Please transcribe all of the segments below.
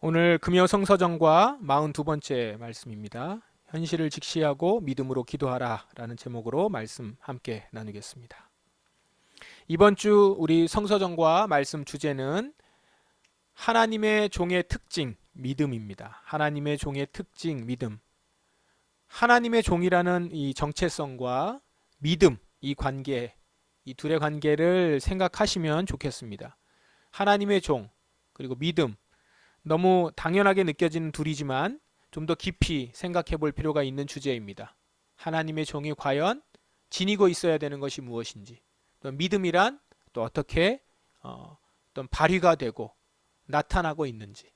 오늘 금요 성서정과 42번째 말씀입니다. 현실을 직시하고 믿음으로 기도하라 라는 제목으로 말씀 함께 나누겠습니다. 이번 주 우리 성서정과 말씀 주제는 하나님의 종의 특징, 믿음입니다. 하나님의 종의 특징, 믿음. 하나님의 종이라는 이 정체성과 믿음, 이 관계, 이 둘의 관계를 생각하시면 좋겠습니다. 하나님의 종, 그리고 믿음. 너무 당연하게 느껴지는 둘이지만 좀 더 깊이 생각해 볼 필요가 있는 주제입니다. 하나님의 종이 과연 지니고 있어야 되는 것이 무엇인지, 또 믿음이란 또 어떻게 어떤 발휘가 되고 나타나고 있는지,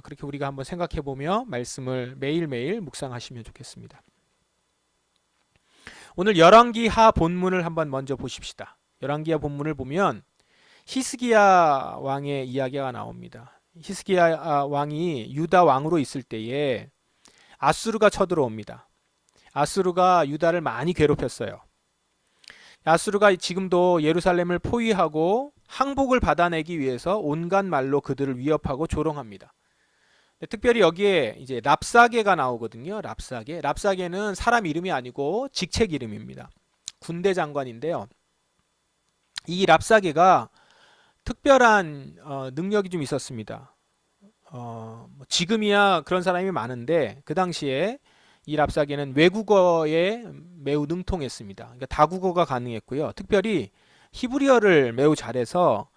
그렇게 우리가 한번 생각해 보며 말씀을 매일매일 묵상하시면 좋겠습니다. 오늘 열왕기하 본문을 한번 먼저 보십시다. 열왕기하 본문을 보면 히스기야 왕의 이야기가 나옵니다. 히스기야 왕이 유다 왕으로 있을 때에 아수르가 쳐들어옵니다. 아수르가 유다를 많이 괴롭혔어요. 아수르가 지금도 예루살렘을 포위하고 항복을 받아내기 위해서 온갖 말로 그들을 위협하고 조롱합니다. 특별히 여기에 이제 랍사게가 나오거든요. 랍사게는 사람 이름이 아니고 직책 이름입니다. 군대 장관인데요. 이 랍사게가 특별한 능력이 좀 있었습니다. 지금이야 그런 사람이 많은데 그 당시에 이 랍사게는 외국어에 매우 능통했습니다. 그러니까 다국어가 가능했고요. 특별히 히브리어를 매우 잘해서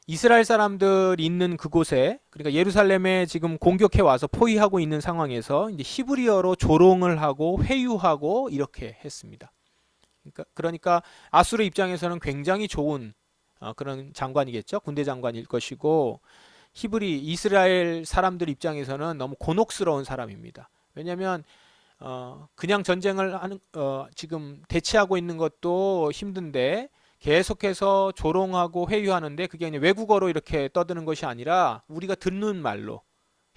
이스라엘 사람들 있는 그곳에, 그러니까 예루살렘에 지금 공격해 와서 포위하고 있는 상황에서 이제 히브리어로 조롱을 하고 회유하고 이렇게 했습니다. 그러니까 아수르 입장에서는 굉장히 좋은 그런 장관이겠죠. 군대 장관일 것이고, 이스라엘 사람들 입장에서는 너무 곤혹스러운 사람입니다. 왜냐하면 그냥 전쟁을 지금 대치하고 있는 것도 힘든데 계속해서 조롱하고 회유하는데 그게 그냥 외국어로 이렇게 떠드는 것이 아니라 우리가 듣는 말로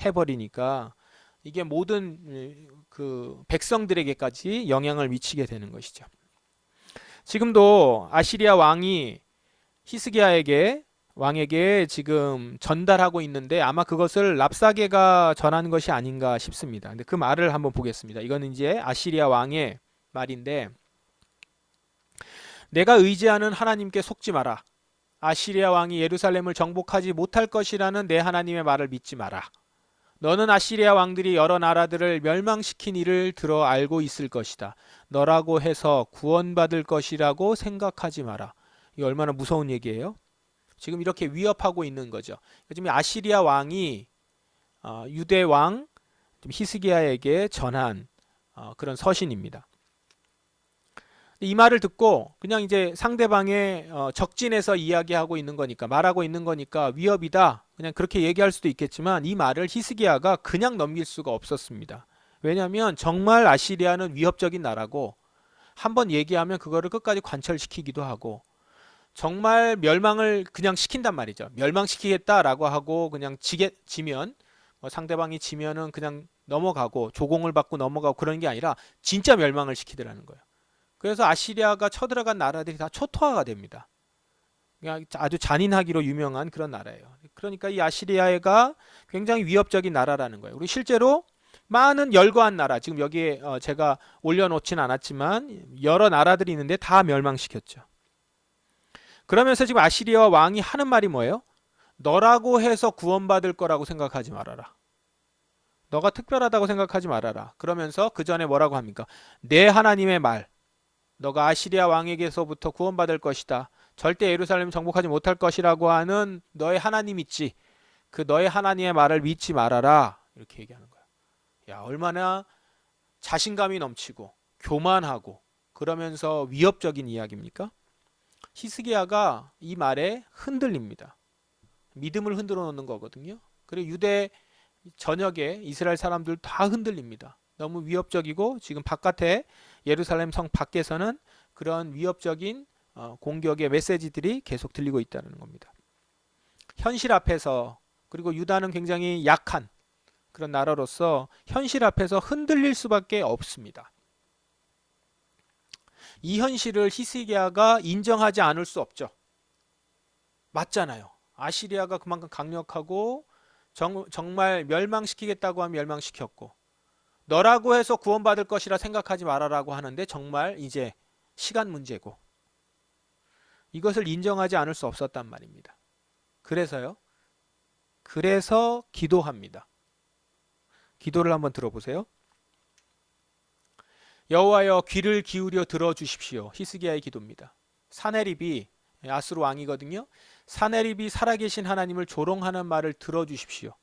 해버리니까 이게 모든 그 백성들에게까지 영향을 미치게 되는 것이죠. 지금도 아시리아 왕이 왕에게 지금 전달하고 있는데 아마 그것을 랍사게가 전하는 것이 아닌가 싶습니다. 근데 그 말을 한번 보겠습니다. 이거는 이제 아시리아 왕의 말인데, 내가 의지하는 하나님께 속지 마라. 아시리아 왕이 예루살렘을 정복하지 못할 것이라는 내 하나님의 말을 믿지 마라. 너는 아시리아 왕들이 여러 나라들을 멸망시킨 일을 들어 알고 있을 것이다. 너라고 해서 구원받을 것이라고 생각하지 마라. 이게 얼마나 무서운 얘기예요? 지금 이렇게 위협하고 있는 거죠. 지금 아시리아 왕이 유대 왕 히스기야에게 전한 그런 서신입니다. 이 말을 듣고 그냥 이제 상대방의 적진에서 이야기하고 있는 거니까, 말하고 있는 거니까 위협이다, 그냥 그렇게 얘기할 수도 있겠지만 이 말을 히스기야가 그냥 넘길 수가 없었습니다. 왜냐하면 정말 아시리아는 위협적인 나라고 한번 얘기하면 그거를 끝까지 관철시키기도 하고 정말 멸망을 그냥 시킨단 말이죠. 멸망시키겠다라고 하고 그냥 지면 상대방이 지면은 그냥 넘어가고 조공을 받고 넘어가고 그런 게 아니라 진짜 멸망을 시키더라는 거예요. 그래서 아시리아가 쳐들어간 나라들이 다 초토화가 됩니다. 그냥 아주 잔인하기로 유명한 그런 나라예요. 그러니까 이 아시리아가 굉장히 위협적인 나라라는 거예요. 우리 실제로 많은 열거한 나라, 지금 여기에 제가 올려놓진 않았지만 여러 나라들이 있는데 다 멸망시켰죠. 그러면서 지금 아시리아 왕이 하는 말이 뭐예요? 너라고 해서 구원받을 거라고 생각하지 말아라. 너가 특별하다고 생각하지 말아라. 그러면서 그 전에 뭐라고 합니까? 내 하나님의 말, 너가 아시리아 왕에게서부터 구원받을 것이다. 절대 예루살렘 정복하지 못할 것이라고 하는 너의 하나님 있지. 그 너의 하나님의 말을 믿지 말아라. 이렇게 얘기하는 거야. 야, 얼마나 자신감이 넘치고 교만하고 그러면서 위협적인 이야기입니까? 히스기야가 이 말에 흔들립니다. 믿음을 흔들어 놓는 거거든요. 그리고 유대 전역에 이스라엘 사람들 다 흔들립니다. 너무 위협적이고 지금 바깥에 예루살렘 성 밖에서는 그런 위협적인 공격의 메시지들이 계속 들리고 있다는 겁니다. 현실 앞에서, 그리고 유다는 굉장히 약한 그런 나라로서 현실 앞에서 흔들릴 수밖에 없습니다. 이 현실을 히스기야가 인정하지 않을 수 없죠. 맞잖아요. 아시리아가 그만큼 강력하고 정말 멸망시키겠다고 하면 멸망시켰고, 너라고 해서 구원받을 것이라 생각하지 말아라고 하는데 정말 이제 시간 문제고, 이것을 인정하지 않을 수 없었단 말입니다. 그래서 기도합니다. 기도를 한번 들어보세요. 여호와여 귀를 기울여 들어주십시오. 히스기야의 기도입니다. 사네립이 아수르 왕이거든요. 사네립이 살아계신 하나님을 조롱하는 말을 들어주십시오.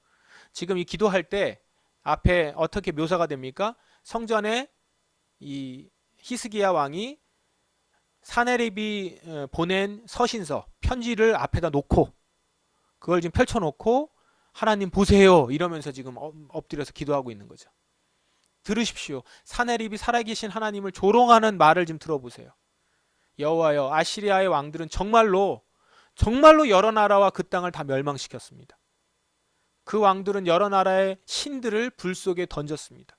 지금 이 기도할 때 앞에 어떻게 묘사가 됩니까? 성전에 이 히스기야 왕이 사네립이 보낸 서신서, 편지를 앞에다 놓고 그걸 지금 펼쳐놓고 하나님 보세요 이러면서 지금 엎드려서 기도하고 있는 거죠. 들으십시오. 사네립이 살아계신 하나님을 조롱하는 말을 좀 들어보세요. 여호와여 아시리아의 왕들은 정말로 여러 나라와 그 땅을 다 멸망시켰습니다. 그 왕들은 여러 나라의 신들을 불 속에 던졌습니다.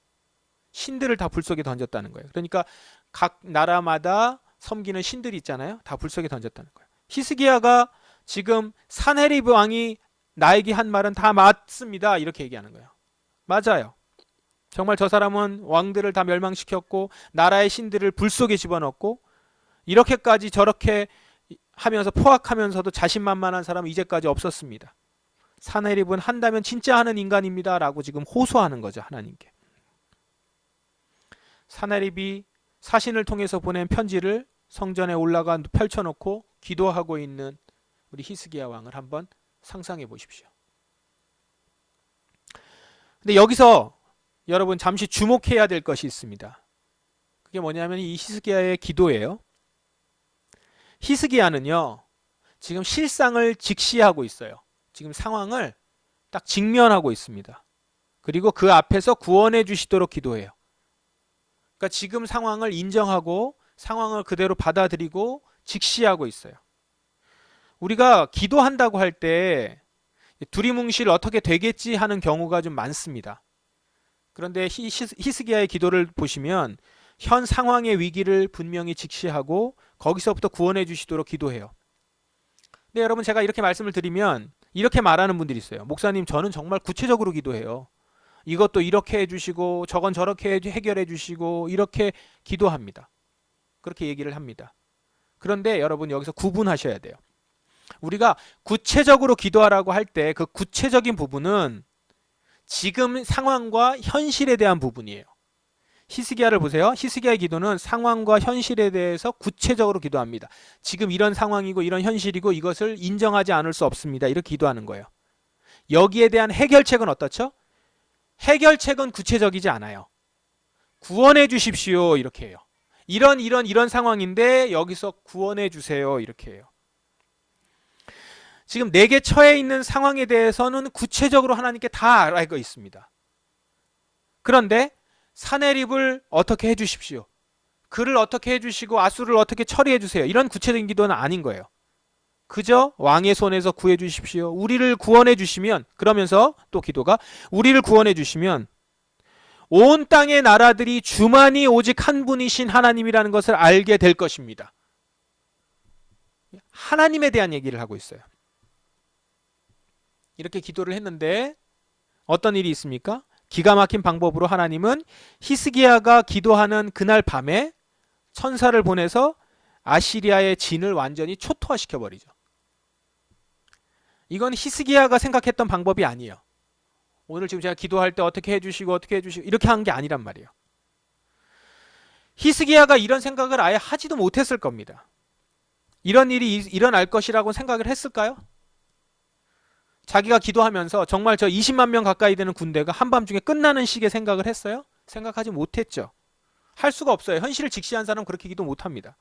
신들을 다 불 속에 던졌다는 거예요. 그러니까 각 나라마다 섬기는 신들이 있잖아요. 다 불 속에 던졌다는 거예요. 히스기야가 지금 사네립 왕이 나에게 한 말은 다 맞습니다. 이렇게 얘기하는 거예요. 맞아요. 정말 저 사람은 왕들을 다 멸망시켰고 나라의 신들을 불 속에 집어넣고 이렇게까지 저렇게 하면서 포악하면서도 자신만만한 사람은 이제까지 없었습니다. 사네립은 한다면 진짜 하는 인간입니다 라고 지금 호소하는 거죠. 하나님께. 사네립이 사신을 통해서 보낸 편지를 성전에 올라가 펼쳐놓고 기도하고 있는 우리 히스기야 왕을 한번 상상해 보십시오. 근데 여기서 여러분 잠시 주목해야 될 것이 있습니다. 그게 뭐냐면 이 히스기야의 기도예요. 히스기야는요 지금 실상을 직시하고 있어요. 지금 상황을 딱 직면하고 있습니다. 그리고 그 앞에서 구원해 주시도록 기도해요. 그러니까 지금 상황을 인정하고 상황을 그대로 받아들이고 직시하고 있어요. 우리가 기도한다고 할 때 두리뭉실 어떻게 되겠지 하는 경우가 좀 많습니다. 그런데 히스기야의 기도를 보시면 현 상황의 위기를 분명히 직시하고 거기서부터 구원해 주시도록 기도해요. 근데 여러분 제가 이렇게 말씀을 드리면 이렇게 말하는 분들이 있어요. 목사님 저는 정말 구체적으로 기도해요. 이것도 이렇게 해주시고 저건 저렇게 해결해 주시고 이렇게 기도합니다. 그렇게 얘기를 합니다. 그런데 여러분 여기서 구분하셔야 돼요. 우리가 구체적으로 기도하라고 할 때 그 구체적인 부분은 지금 상황과 현실에 대한 부분이에요. 히스기야를 보세요. 히스기야의 기도는 상황과 현실에 대해서 구체적으로 기도합니다. 지금 이런 상황이고 이런 현실이고 이것을 인정하지 않을 수 없습니다. 이렇게 기도하는 거예요. 여기에 대한 해결책은 어떻죠? 해결책은 구체적이지 않아요. 구원해 주십시오 이렇게 해요. 이런 상황인데 여기서 구원해 주세요 이렇게 해요. 지금 내게 처해 있는 상황에 대해서는 구체적으로 하나님께 다 알고 있습니다. 그런데 사네립을 어떻게 해주십시오. 그를 어떻게 해주시고 아수를 어떻게 처리해 주세요. 이런 구체적인 기도는 아닌 거예요. 그저 왕의 손에서 구해 주십시오. 우리를 구원해 주시면, 그러면서 또 기도가 우리를 구원해 주시면 온 땅의 나라들이 주만이 오직 한 분이신 하나님이라는 것을 알게 될 것입니다. 하나님에 대한 얘기를 하고 있어요. 이렇게 기도를 했는데 어떤 일이 있습니까? 기가 막힌 방법으로 하나님은 히스기야가 기도하는 그날 밤에 천사를 보내서 아시리아의 진을 완전히 초토화시켜버리죠. 이건 히스기야가 생각했던 방법이 아니에요. 오늘 지금 제가 기도할 때 어떻게 해주시고 이렇게 한 게 아니란 말이에요. 히스기야가 이런 생각을 아예 하지도 못했을 겁니다. 이런 일이 일어날 것이라고 생각을 했을까요? 자기가 기도하면서 정말 저 20만 명 가까이 되는 군대가 한밤중에 끝나는 식의 생각을 했어요? 생각하지 못했죠. 할 수가 없어요. 현실을 직시한 사람은 그렇게 기도 못합니다.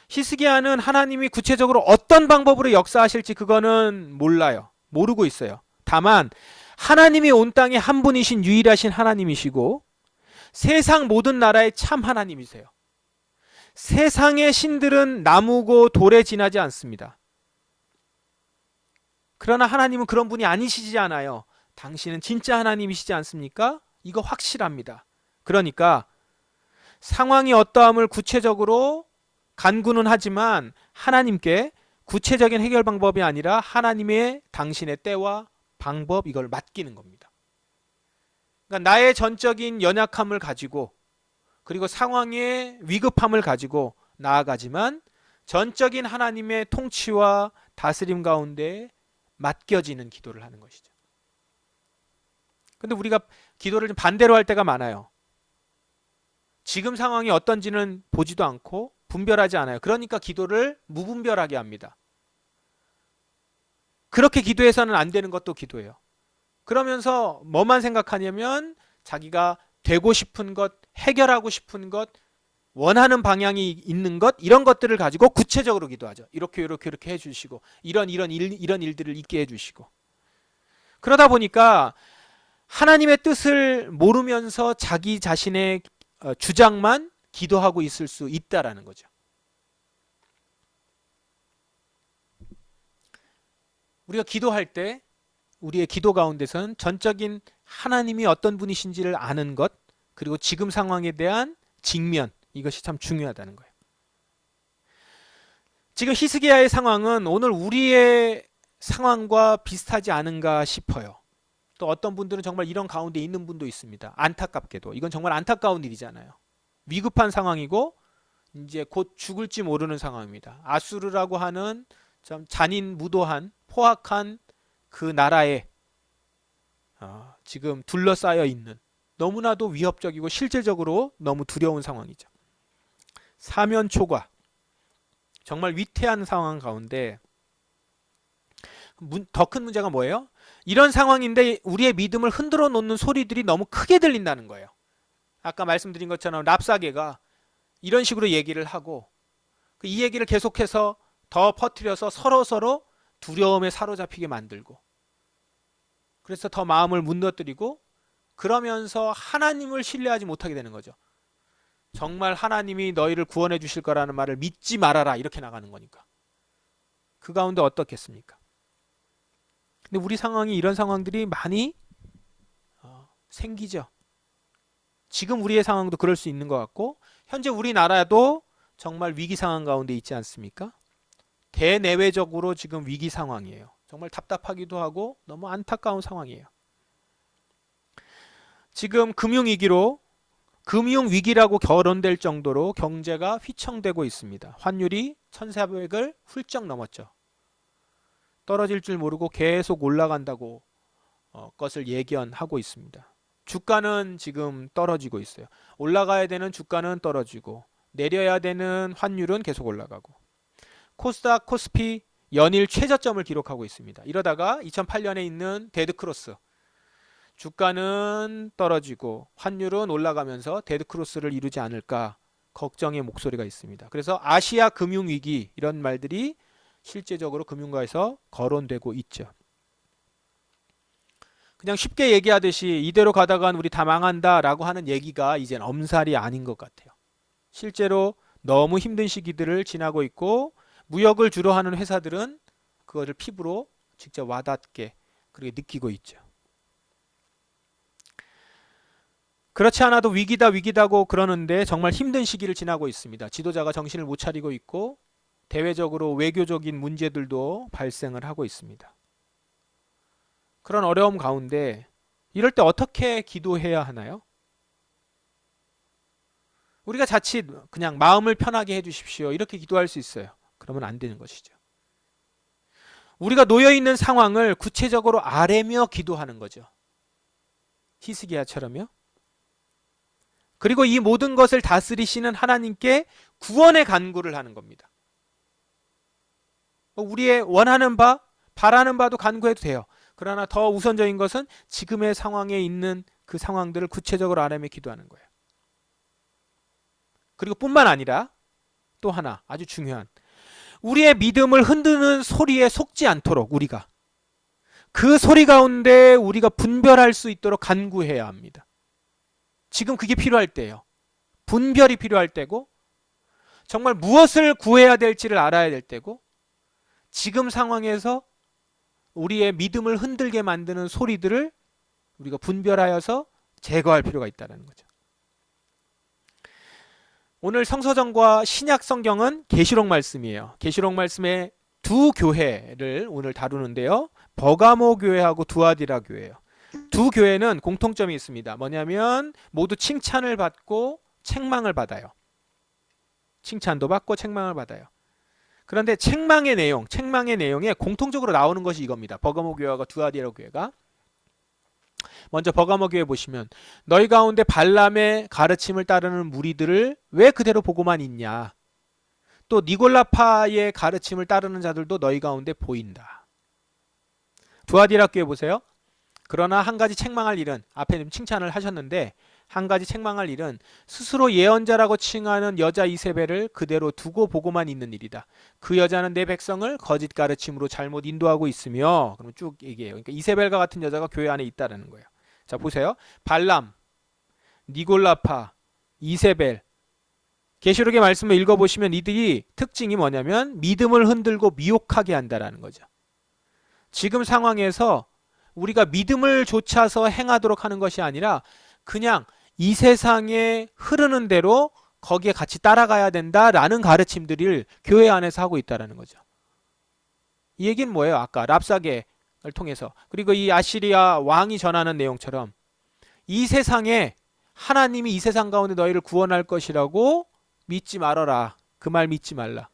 히스기야는 하나님이 구체적으로 어떤 방법으로 역사하실지 그거는 몰라요. 모르고 있어요. 다만 하나님이 온 땅에 한 분이신 유일하신 하나님이시고 세상 모든 나라의 참 하나님이세요. 세상의 신들은 나무고 돌에 지나지 않습니다. 그러나 하나님은 그런 분이 아니시지 않아요. 당신은 진짜 하나님이시지 않습니까? 이거 확실합니다. 그러니까 상황이 어떠함을 구체적으로 간구는 하지만 하나님께 구체적인 해결 방법이 아니라 하나님의 당신의 때와 방법, 이걸 맡기는 겁니다. 그러니까 나의 전적인 연약함을 가지고 그리고 상황의 위급함을 가지고 나아가지만 전적인 하나님의 통치와 다스림 가운데 맡겨지는 기도를 하는 것이죠. 근데 우리가 기도를 좀 반대로 할 때가 많아요. 지금 상황이 어떤지는 보지도 않고 분별하지 않아요. 그러니까 기도를 무분별하게 합니다. 그렇게 기도해서는 안 되는 것도 기도예요. 그러면서 뭐만 생각하냐면 자기가 되고 싶은 것, 해결하고 싶은 것, 원하는 방향이 있는 것, 이런 것들을 가지고 구체적으로 기도하죠. 이렇게 해주시고 이런 일들을 있게 해주시고. 그러다 보니까 하나님의 뜻을 모르면서 자기 자신의 주장만 기도하고 있을 수 있다라는 거죠. 우리가 기도할 때 우리의 기도 가운데서는 전적인 하나님이 어떤 분이신지를 아는 것, 그리고 지금 상황에 대한 직면, 이것이 참 중요하다는 거예요. 지금 히스기야의 상황은 오늘 우리의 상황과 비슷하지 않은가 싶어요. 또 어떤 분들은 정말 이런 가운데 있는 분도 있습니다. 안타깝게도 이건 정말 안타까운 일이잖아요. 위급한 상황이고 이제 곧 죽을지 모르는 상황입니다. 아수르라고 하는 참 잔인무도한 포악한 그 나라에 지금 둘러싸여 있는 너무나도 위협적이고 실질적으로 너무 두려운 상황이죠. 사면초가 정말 위태한 상황 가운데 더 큰 문제가 뭐예요? 이런 상황인데 우리의 믿음을 흔들어 놓는 소리들이 너무 크게 들린다는 거예요. 아까 말씀드린 것처럼 랍사게가 이런 식으로 얘기를 하고 이 얘기를 계속해서 더 퍼뜨려서 서로 두려움에 사로잡히게 만들고, 그래서 더 마음을 무너뜨리고, 그러면서 하나님을 신뢰하지 못하게 되는 거죠. 정말 하나님이 너희를 구원해 주실 거라는 말을 믿지 말아라, 이렇게 나가는 거니까. 그 가운데 어떻겠습니까? 근데 우리 상황이 이런 상황들이 많이 생기죠. 지금 우리의 상황도 그럴 수 있는 것 같고, 현재 우리나라도 정말 위기 상황 가운데 있지 않습니까? 대내외적으로 지금 위기 상황이에요. 정말 답답하기도 하고 너무 안타까운 상황이에요. 지금 금융위기라고 거론될 정도로 경제가 휘청되고 있습니다. 환율이 1,400을 훌쩍 넘었죠. 떨어질 줄 모르고 계속 올라간다고 것을 예견하고 있습니다. 주가는 지금 떨어지고 있어요. 올라가야 되는 주가는 떨어지고 내려야 되는 환율은 계속 올라가고, 코스닥, 코스피 연일 최저점을 기록하고 있습니다. 이러다가 2008년에 있는 데드크로스, 주가는 떨어지고 환율은 올라가면서 데드크로스를 이루지 않을까 걱정의 목소리가 있습니다. 그래서 아시아 금융위기, 이런 말들이 실제적으로 금융가에서 거론되고 있죠. 그냥 쉽게 얘기하듯이 이대로 가다간 우리 다 망한다라고 하는 얘기가 이젠 엄살이 아닌 것 같아요. 실제로 너무 힘든 시기들을 지나고 있고, 무역을 주로 하는 회사들은 그거를 피부로 직접 와닿게 그렇게 느끼고 있죠. 그렇지 않아도 위기다고 그러는데 정말 힘든 시기를 지나고 있습니다. 지도자가 정신을 못 차리고 있고 대외적으로 외교적인 문제들도 발생을 하고 있습니다. 그런 어려움 가운데 이럴 때 어떻게 기도해야 하나요? 우리가 자칫 그냥 마음을 편하게 해주십시오, 이렇게 기도할 수 있어요. 그러면 안 되는 것이죠. 우리가 놓여있는 상황을 구체적으로 아뢰며 기도하는 거죠. 히스기야처럼요. 그리고 이 모든 것을 다스리시는 하나님께 구원의 간구를 하는 겁니다. 우리의 원하는 바, 바라는 바도 간구해도 돼요. 그러나 더 우선적인 것은 지금의 상황에 있는 그 상황들을 구체적으로 아뢰며 기도하는 거예요. 그리고 뿐만 아니라 또 하나 아주 중요한, 우리의 믿음을 흔드는 소리에 속지 않도록 우리가 그 소리 가운데 우리가 분별할 수 있도록 간구해야 합니다. 지금 그게 필요할 때예요. 분별이 필요할 때고, 정말 무엇을 구해야 될지를 알아야 될 때고, 지금 상황에서 우리의 믿음을 흔들게 만드는 소리들을 우리가 분별하여서 제거할 필요가 있다는 거죠. 오늘 성서정과 신약 성경은 계시록 말씀이에요. 계시록 말씀의 두 교회를 오늘 다루는데요. 버가모 교회하고 두아디라 교회예요. 두 교회는 공통점이 있습니다. 뭐냐면 모두 칭찬을 받고 책망을 받아요. 칭찬도 받고 책망을 받아요. 그런데 책망의 내용에 공통적으로 나오는 것이 이겁니다. 버가모 교회와 두아디라 교회가. 먼저 버가모 교회 보시면 너희 가운데 발람의 가르침을 따르는 무리들을 왜 그대로 보고만 있냐. 또 니골라파의 가르침을 따르는 자들도 너희 가운데 보인다. 두아디라 교회 보세요. 그러나 한 가지 책망할 일은, 앞에 좀 칭찬을 하셨는데 한 가지 책망할 일은 스스로 예언자라고 칭하는 여자 이세벨을 그대로 두고 보고만 있는 일이다. 그 여자는 내 백성을 거짓 가르침으로 잘못 인도하고 있으며, 그럼 쭉 얘기해요. 그러니까 이세벨과 같은 여자가 교회 안에 있다는 거예요. 자, 보세요. 발람, 니골라파, 이세벨. 계시록의 말씀을 읽어보시면 이들이 특징이 뭐냐면 믿음을 흔들고 미혹하게 한다라는 거죠. 지금 상황에서 우리가 믿음을 좇아서 행하도록 하는 것이 아니라 그냥 이 세상에 흐르는 대로 거기에 같이 따라가야 된다라는 가르침들을 교회 안에서 하고 있다는 거죠. 이 얘기는 뭐예요? 아까 랍사게를 통해서, 그리고 이 아시리아 왕이 전하는 내용처럼 이 세상에 하나님이 이 세상 가운데 너희를 구원할 것이라고 믿지 말아라. 그 말 믿지 말라.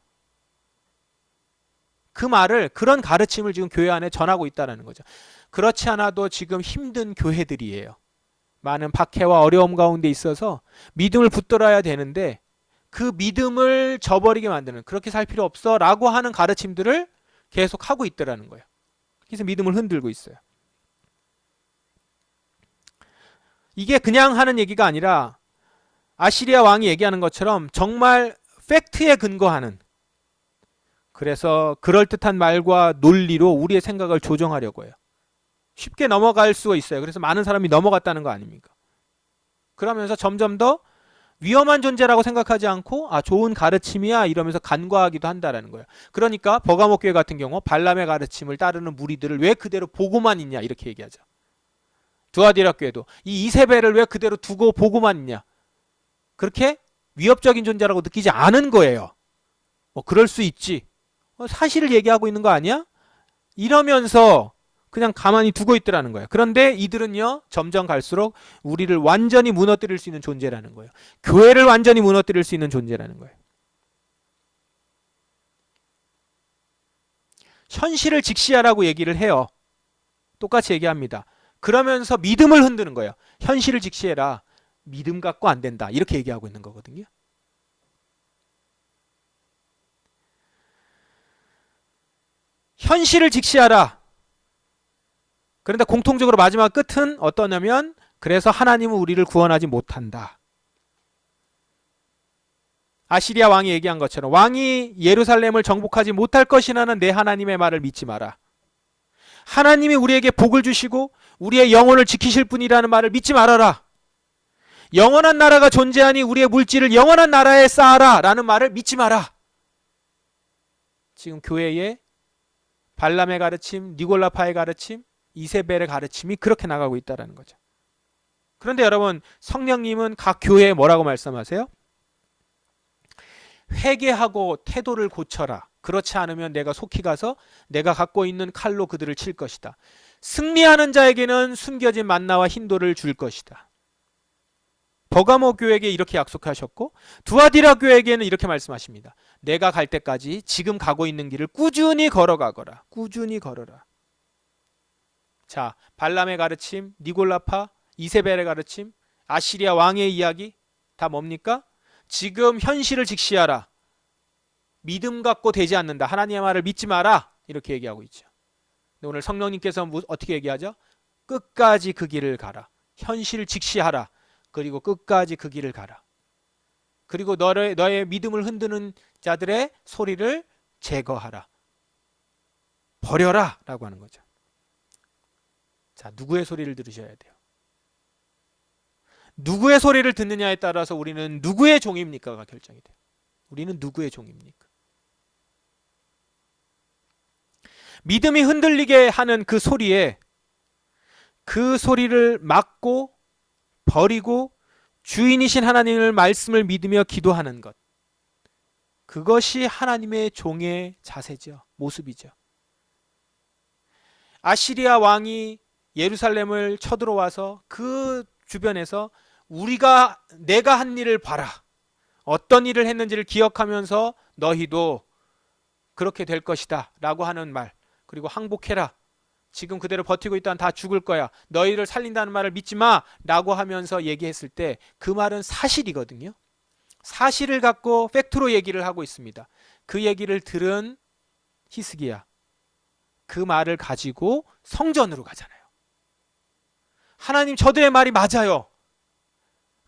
그 말을, 그런 가르침을 지금 교회 안에 전하고 있다는 거죠. 그렇지 않아도 지금 힘든 교회들이에요. 많은 박해와 어려움 가운데 있어서 믿음을 붙들어야 되는데 그 믿음을 저버리게 만드는, 그렇게 살 필요 없어 라고 하는 가르침들을 계속 하고 있더라는 거예요. 그래서 믿음을 흔들고 있어요. 이게 그냥 하는 얘기가 아니라 아시리아 왕이 얘기하는 것처럼 정말 팩트에 근거하는, 그래서 그럴듯한 말과 논리로 우리의 생각을 조정하려고 해요. 쉽게 넘어갈 수가 있어요. 그래서 많은 사람이 넘어갔다는 거 아닙니까? 그러면서 점점 더 위험한 존재라고 생각하지 않고 좋은 가르침이야 이러면서 간과하기도 한다는 거예요. 그러니까 버가모 교회 같은 경우 발람의 가르침을 따르는 무리들을 왜 그대로 보고만 있냐 이렇게 얘기하죠. 두아디라 교회도 이 이세벨을 왜 그대로 두고 보고만 있냐, 그렇게 위협적인 존재라고 느끼지 않은 거예요. 그럴 수 있지, 사실을 얘기하고 있는 거 아니야? 이러면서 그냥 가만히 두고 있더라는 거예요. 그런데 이들은요, 점점 갈수록 우리를 완전히 무너뜨릴 수 있는 존재라는 거예요. 교회를 완전히 무너뜨릴 수 있는 존재라는 거예요. 현실을 직시하라고 얘기를 해요. 똑같이 얘기합니다. 그러면서 믿음을 흔드는 거예요. 현실을 직시해라. 믿음 갖고 안 된다. 이렇게 얘기하고 있는 거거든요. 현실을 직시하라. 그런데 공통적으로 마지막 끝은 어떠냐면, 그래서 하나님은 우리를 구원하지 못한다. 아시리아 왕이 얘기한 것처럼 왕이 예루살렘을 정복하지 못할 것이라는 내 하나님의 말을 믿지 마라. 하나님이 우리에게 복을 주시고 우리의 영혼을 지키실 분이라는 말을 믿지 말아라. 영원한 나라가 존재하니 우리의 물질을 영원한 나라에 쌓아라 라는 말을 믿지 마라. 지금 교회에 발람의 가르침, 니골라파의 가르침, 이세벨의 가르침이 그렇게 나가고 있다는 거죠. 그런데 여러분, 성령님은 각 교회에 뭐라고 말씀하세요? 회개하고 태도를 고쳐라. 그렇지 않으면 내가 속히 가서 내가 갖고 있는 칼로 그들을 칠 것이다. 승리하는 자에게는 숨겨진 만나와 흰돌을 줄 것이다. 버가모 교회에게 이렇게 약속하셨고, 두아디라 교회에게는 이렇게 말씀하십니다. 내가 갈 때까지 지금 가고 있는 길을 꾸준히 걸어가거라. 꾸준히 걸어라. 자, 발람의 가르침, 니골라파, 이세벨의 가르침, 아시리아 왕의 이야기 다 뭡니까? 지금 현실을 직시하라. 믿음 갖고 되지 않는다. 하나님의 말을 믿지 마라. 이렇게 얘기하고 있죠. 근데 오늘 성령님께서 어떻게 얘기하죠? 끝까지 그 길을 가라. 현실을 직시하라. 그리고 끝까지 그 길을 가라. 그리고 너의 믿음을 흔드는 자들의 소리를 제거하라. 버려라 라고 하는 거죠. 자, 누구의 소리를 들으셔야 돼요? 누구의 소리를 듣느냐에 따라서 우리는 누구의 종입니까가 결정이 돼요. 우리는 누구의 종입니까? 믿음이 흔들리게 하는 그 소리에, 그 소리를 막고 버리고 주인이신 하나님의 말씀을 믿으며 기도하는 것, 그것이 하나님의 종의 자세죠. 모습이죠. 아시리아 왕이 예루살렘을 쳐들어와서 그 주변에서 내가 한 일을 봐라. 어떤 일을 했는지를 기억하면서 너희도 그렇게 될 것이다 라고 하는 말, 그리고 항복해라. 지금 그대로 버티고 있다면 다 죽을 거야. 너희를 살린다는 말을 믿지 마 라고 하면서 얘기했을 때 그 말은 사실이거든요. 사실을 갖고 팩트로 얘기를 하고 있습니다. 그 얘기를 들은 히스기야, 그 말을 가지고 성전으로 가잖아요. 하나님, 저들의 말이 맞아요.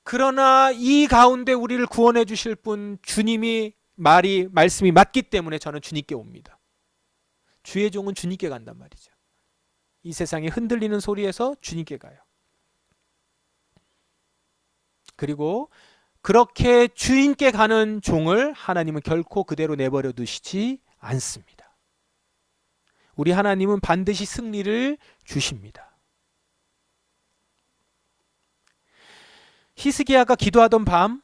그러나 이 가운데 우리를 구원해 주실 분 주님이 말씀이 맞기 때문에 저는 주님께 옵니다. 주의 종은 주님께 간단 말이죠. 이 세상에 흔들리는 소리에서 주님께 가요. 그리고 그렇게 주인께 가는 종을 하나님은 결코 그대로 내버려 두시지 않습니다. 우리 하나님은 반드시 승리를 주십니다. 히스기야가 기도하던 밤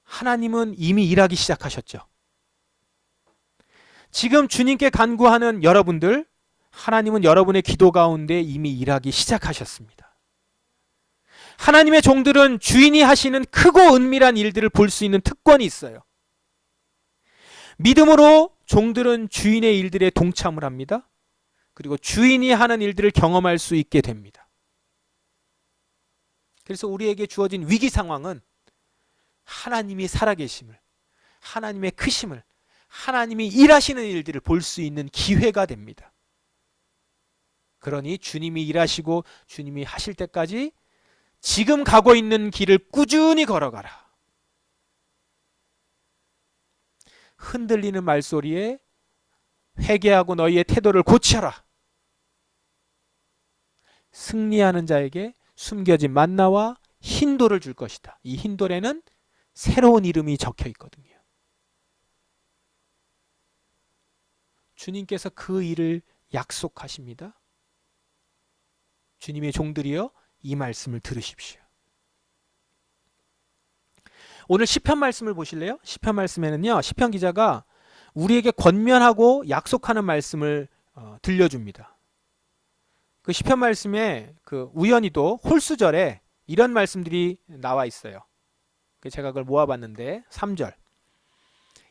하나님은 이미 일하기 시작하셨죠. 지금 주님께 간구하는 여러분들, 하나님은 여러분의 기도 가운데 이미 일하기 시작하셨습니다. 하나님의 종들은 주인이 하시는 크고 은밀한 일들을 볼 수 있는 특권이 있어요. 믿음으로 종들은 주인의 일들에 동참을 합니다. 그리고 주인이 하는 일들을 경험할 수 있게 됩니다. 그래서 우리에게 주어진 위기 상황은 하나님이 살아계심을, 하나님의 크심을, 하나님이 일하시는 일들을 볼 수 있는 기회가 됩니다. 그러니 주님이 일하시고 주님이 하실 때까지 지금 가고 있는 길을 꾸준히 걸어가라. 흔들리는 말소리에 회개하고 너희의 태도를 고쳐라. 승리하는 자에게 숨겨진 만나와 흰돌을 줄 것이다. 이 흰돌에는 새로운 이름이 적혀 있거든요. 주님께서 그 일을 약속하십니다. 주님의 종들이여, 이 말씀을 들으십시오. 오늘 시편 말씀을 보실래요? 시편 말씀에는요, 시편 기자가 우리에게 권면하고 약속하는 말씀을 들려줍니다. 그 시편 말씀에 우연히도 홀수절에 이런 말씀들이 나와 있어요. 제가 그걸 모아봤는데 3절,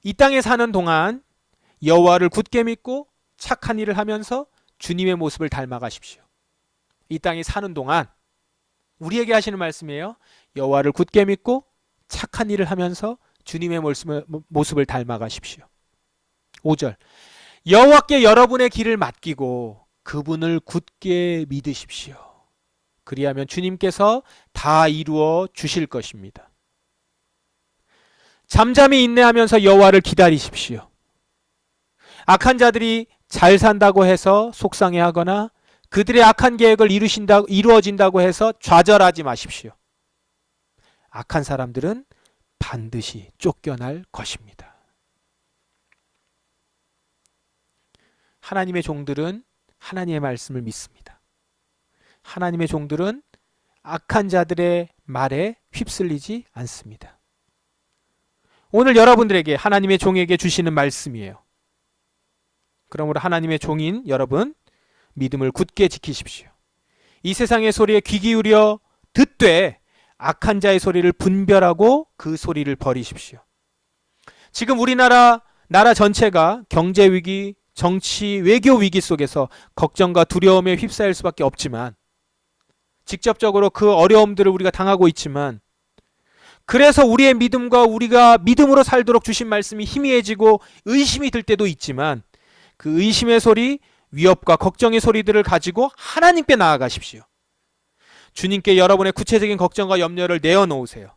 이 땅에 사는 동안 여호와를 굳게 믿고 착한 일을 하면서 주님의 모습을 닮아가십시오. 이 땅에 사는 동안 우리에게 하시는 말씀이에요. 여호와를 굳게 믿고 착한 일을 하면서 주님의 모습을 닮아가십시오. 5절, 여호와께 여러분의 길을 맡기고 그분을 굳게 믿으십시오. 그리하면 주님께서 다 이루어 주실 것입니다. 잠잠히 인내하면서 여호와를 기다리십시오. 악한 자들이 잘 산다고 해서 속상해하거나 그들의 악한 계획을 이루어진다고 해서 좌절하지 마십시오. 악한 사람들은 반드시 쫓겨날 것입니다. 하나님의 종들은 하나님의 말씀을 믿습니다. 하나님의 종들은 악한 자들의 말에 휩쓸리지 않습니다. 오늘 여러분들에게 하나님의 종에게 주시는 말씀이에요. 그러므로 하나님의 종인 여러분, 믿음을 굳게 지키십시오. 이 세상의 소리에 귀 기울여 듣되 악한 자의 소리를 분별하고 그 소리를 버리십시오. 지금 우리나라 전체가 경제 위기, 정치, 외교 위기 속에서 걱정과 두려움에 휩싸일 수밖에 없지만, 직접적으로 그 어려움들을 우리가 당하고 있지만, 그래서 우리의 믿음과 우리가 믿음으로 살도록 주신 말씀이 희미해지고 의심이 들 때도 있지만, 그 의심의 소리, 위협과 걱정의 소리들을 가지고 하나님께 나아가십시오. 주님께 여러분의 구체적인 걱정과 염려를 내어놓으세요.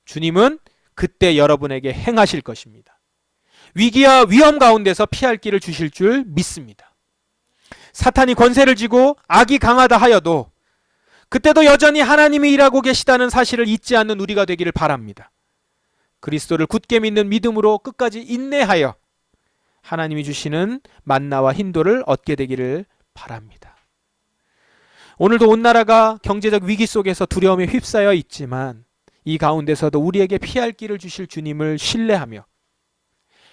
주님은 그때 여러분에게 행하실 것입니다. 위기와 위험 가운데서 피할 길을 주실 줄 믿습니다. 사탄이 권세를 쥐고 악이 강하다 하여도 그때도 여전히 하나님이 일하고 계시다는 사실을 잊지 않는 우리가 되기를 바랍니다. 그리스도를 굳게 믿는 믿음으로 끝까지 인내하여 하나님이 주시는 만나와 흰돌을 얻게 되기를 바랍니다. 오늘도 온 나라가 경제적 위기 속에서 두려움에 휩싸여 있지만, 이 가운데서도 우리에게 피할 길을 주실 주님을 신뢰하며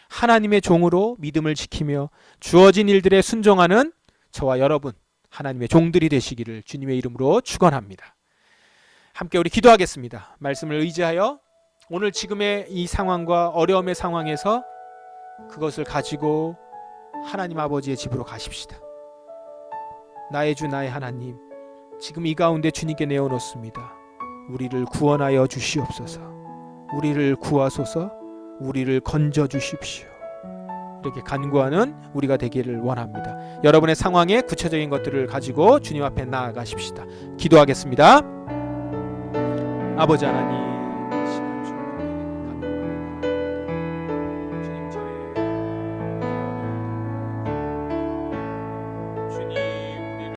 하나님의 종으로 믿음을 지키며 주어진 일들에 순종하는 저와 여러분, 하나님의 종들이 되시기를 주님의 이름으로 축원합니다. 함께 우리 기도하겠습니다. 말씀을 의지하여 오늘 지금의 이 상황과 어려움의 상황에서 그것을 가지고 하나님 아버지의 집으로 가십시다. 나의 주 나의 하나님, 지금 이 가운데 주님께 내어놓습니다. 우리를 구원하여 주시옵소서. 우리를 구하소서. 우리를 건져 주십시오. 이렇게 간구하는 우리가 되기를 원합니다. 여러분의 상황에 구체적인 것들을 가지고 주님 앞에 나아가십시다. 기도하겠습니다. 아버지 하나님,